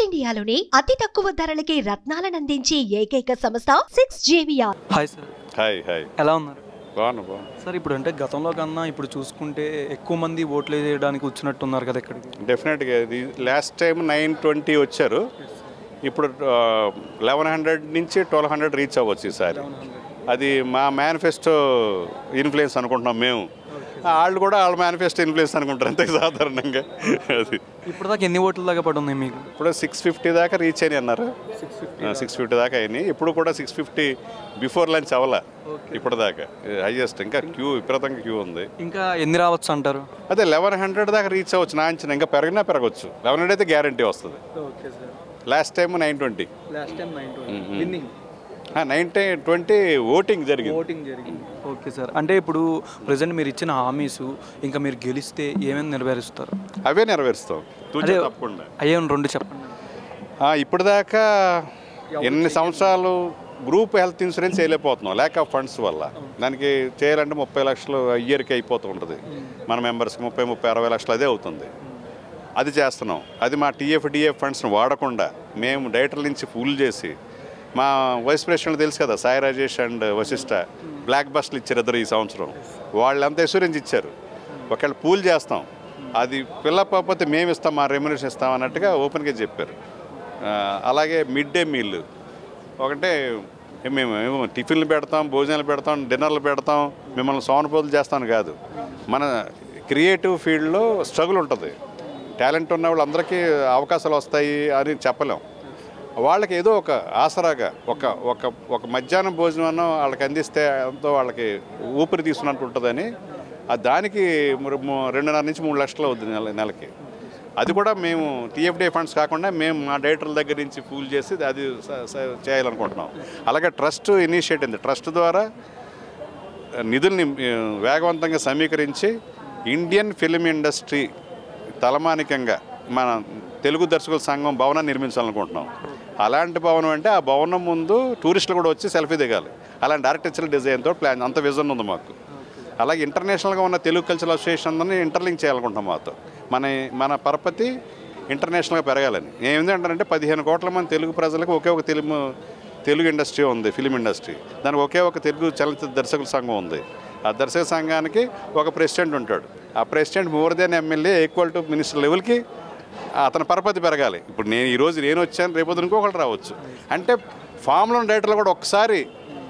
North ఇండియాలోని అతి తక్కువ ధరలకి రత్నాలను అందించే ఏకైక సంస్థ 6JVR. Hi sir. హాయ్ ఎలా ఉన్నారు? బాగున్నా సార్, ఇప్పుడు అంటే గతంలో కన్నా ఇప్పుడు చూసుకుంటే ఎక్కువ మంది ఓట్లు వేయడానికి వచ్చినట్టు ఉన్నారు కదా ఇక్కడికి. డెఫినెట్గా ఇది లాస్ట్ టైం 920 వచ్చారు. ఇప్పుడు 1100 నుంచి 1200 రీచ్ అవ్వచ్చు ఈసారి. అది మా మేనిఫెస్టో ఇన్ఫ్లుయెన్స్ అనుకుంటున్నాం మేము. వాళ్ళు కూడా వాళ్ళ మేనిఫెస్టో ఇన్ఫ్లుయెన్స్ అనుకుంటారు అంతే సాధారణంగా. అది ఇప్పుడు దాకా ఎన్ని ఓట్ల దాకా పడి ఉన్నాయి మీకు? ఇప్పుడు 650 దాకా రీచ్ అయినాయి అన్నారు. 650 దాకా అయినాయి. ఇప్పుడు కూడా 650 బిఫోర్ లంచ్ అవ్వాల. ఇప్పుడు దాకా హైయెస్ట్. ఇంకా క్యూ విపరీతంగా క్యూ ఉంది. ఇంకా ఎన్ని రావచ్చు అంటారు? అదే 1100 దాకా రీచ్ అవ్వచ్చు నా అంచనా. ఇంకా పెరిగినా పెరగచ్చు. 1100 అయితే గ్యారంటీ వస్తుంది. Last time 920. 920 ఓటింగ్ జరిగింది. Okay sir. అంటే ఇప్పుడు ప్రజెంట్ మీరు ఇచ్చిన హామీస్ ఇంకా మీరు గెలిస్తే ఏమేమి నెరవేరుస్తారు? అవే నెరవేరుస్తాం తప్పకుండా. అయ్యే రెండు చెప్పండి. ఇప్పుడు దాకా ఎన్ని సంవత్సరాలు గ్రూప్ హెల్త్ ఇన్సూరెన్స్ చేయలేకపోతున్నాం ల్యాక్ ఆఫ్ ఫండ్స్ వల్ల. దానికి చేయాలంటే 30 లక్షలు ఇయర్కి అయిపోతూ ఉంటుంది. మన మెంబర్స్కి 30-60 లక్షలు అదే అవుతుంది. అది చేస్తున్నాం. అది మా టీఎఫ్డిఎఫ్ ఫండ్స్ని వాడకుండా మేము డైరెక్టర్ నుంచి ఫుల్ చేసి మా వైస్ ప్రెసిడెంట్ తెలుసు కదా, సాయి రాజేష్ అండ్ వశిష్ట బ్లాక్ బస్ట్లు ఇచ్చారు ఇద్దరు ఈ సంవత్సరం. వాళ్ళంతా ఇన్సూరెన్స్ ఇచ్చారు. ఒకవేళ పూల్ చేస్తాం, అది పిల్లకపోతే మేము ఇస్తాం, మా రెమ్యునరేషన్ ఇస్తాం అన్నట్టుగా ఓపెన్గా చెప్పారు. అలాగే మిడ్ డే మీల్ ఒకటే మేము టిఫిన్లు పెడతాం, భోజనాలు పెడతాం, డిన్నర్లు పెడతాం, మిమ్మల్ని సోనపోతులు చేస్తాను కాదు. మన క్రియేటివ్ ఫీల్డ్లో స్ట్రగుల్ ఉంటుంది. టాలెంట్ ఉన్న వాళ్ళందరికీ అవకాశాలు వస్తాయి అని చెప్పలేం. వాళ్ళకి ఏదో ఒక ఆసరాగా ఒక మధ్యాహ్నం భోజనం వాళ్ళకి అందిస్తే ఎంతో వాళ్ళకి ఊపిరి తీసుకున్నట్టు ఉంటుందని దానికి 2.5 నుంచి 3 లక్షలు అవుతుంది నెలకి. అది కూడా మేము టీఎఫ్డీ ఫండ్స్ కాకుండా మేము మా డైరెక్టర్ల దగ్గర నుంచి ఫూల్ చేసి అది చేయాలనుకుంటున్నాం. అలాగే ట్రస్ట్ ఇనిషియేట్ అయింది. ట్రస్ట్ ద్వారా నిధుల్ని వేగవంతంగా సమీకరించి ఇండియన్ ఫిలిం ఇండస్ట్రీ తలమానికంగా మన తెలుగు దర్శకుల సంఘం భవనాన్ని నిర్మించాలనుకుంటున్నాం. అలాంటి భవనం అంటే ఆ భవనం ముందు టూరిస్టులు కూడా వచ్చి సెల్ఫీ దిగాలి. అలాంటి ఆర్కిటెక్చరల్ డిజైన్తో ప్లాన్, అంత విజన్ ఉంది మాకు. అలాగే ఇంటర్నేషనల్గా ఉన్న తెలుగు కల్చరల్ అసోసియేషన్ ఇంటర్లింక్ చేయాలనుకుంటాం మాతో. మన పరపతి ఇంటర్నేషనల్గా పెరగాలని. ఏమిటంటారంటే 15 కోట్ల మంది తెలుగు ప్రజలకు ఒకే ఒక తెలుగు ఇండస్ట్రీ ఉంది, ఫిలిం ఇండస్ట్రీ. దానికి ఒకే ఒక తెలుగు చలనచిత్ర దర్శకుల సంఘం ఉంది. ఆ దర్శక సంఘానికి ఒక ప్రెసిడెంట్ ఉంటాడు. ఆ president more than MLA equal to minister లెవెల్కి అతని పరపతి పెరగాలి. ఇప్పుడు ఈరోజు నేను వచ్చాను, రేపు ఇంకొకటి రావచ్చు. అంటే ఫామ్లో డైరెక్టర్లు కూడా ఒకసారి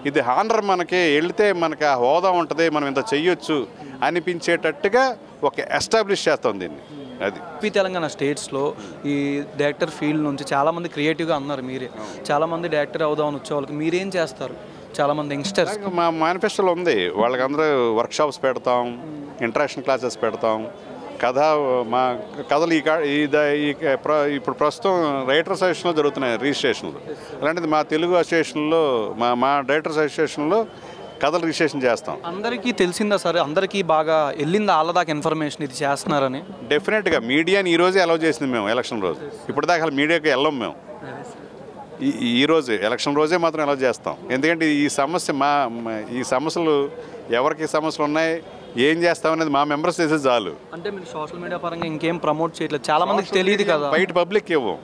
ఇది హానర్ మనకి వెళితే మనకి ఆ హోదా ఉంటుంది, మనం ఇంత చెయ్యొచ్చు అనిపించేటట్టుగా ఒక ఎస్టాబ్లిష్ చేస్తాం దీన్ని. అది తెలంగాణ స్టేట్స్లో ఈ డైరెక్టర్ ఫీల్డ్ నుంచి చాలామంది క్రియేటివ్గా అన్నారు. మీరే చాలామంది డైరెక్టర్ అవుదామని వచ్చే వాళ్ళకి మీరేం చేస్తారు? చాలామంది యంగ్స్టర్స్ మా మేనిఫెస్టోలో ఉంది. వాళ్ళకందరూ వర్క్షాప్స్ పెడతాం, ఇంటరాక్షన్ క్లాసెస్ పెడతాం. మా కథలు ఇప్పుడు ప్రస్తుతం రైటర్స్ అసోసియేషన్లో జరుగుతున్నాయి రిజిస్ట్రేషన్లు. అలాంటిది మా తెలుగు అసోసియేషన్లో మా డైరెక్టర్స్ అసోసియేషన్లో కథలు రిజిస్ట్రేషన్ చేస్తాం. అందరికీ తెలిసిందా సార్? అందరికీ బాగా వెళ్ళిందా వాళ్ళ దాకా ఇన్ఫర్మేషన్ ఇది చేస్తున్నారని? డెఫినెట్గా మీడియాని ఈరోజే అలౌ చేసింది మేము ఎలక్షన్ రోజు. ఇప్పుడు దాకా అసలు మీడియాకి వెళ్ళాం మేము. ఈరోజు ఎలక్షన్ రోజే మాత్రం అలౌ చేస్తాం. ఎందుకంటే ఈ సమస్యలు ఎవరికి సమస్యలు ఉన్నాయి, ఏం చేస్తామనేది మా మెంబర్స్ చేసే చాలు. అంటే మీరు సోషల్ మీడియా పరంగా ఇంకేం ప్రమోట్ చేయట్లేదు, చాలా మందికి తెలియదు కదా. బయట పబ్లిక్ ఇవ్వం.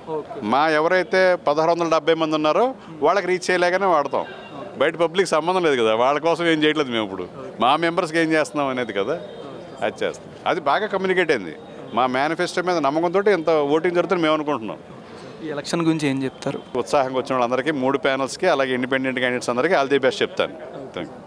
మా ఎవరైతే 1670 మంది ఉన్నారో వాళ్ళకి రీచ్ చేయలేకనే వాడతాం. బయట పబ్లిక్ సంబంధం లేదు కదా, వాళ్ళ కోసం ఏం చేయట్లేదు మేము. ఇప్పుడు మా మెంబర్స్కి ఏం చేస్తున్నాం అనేది కదా అది చేస్తాం. అది బాగా కమ్యూనికేట్ అయింది. మా మేనిఫెస్టో మీద నమ్మకంతో ఇంత ఓటింగ్ జరుగుతుంది మేము అనుకుంటున్నాం. ఈ ఎలక్షన్ గురించి ఏం చెప్తారు? ఉత్సాహంగా వచ్చిన వాళ్ళందరికీ 3 ప్యానల్స్కి అలాగే ఇండిపెండెంట్ క్యాండిడేట్స్ అందరికీ ఆల్ ది బెస్ట్ చెప్తాను. Thank you.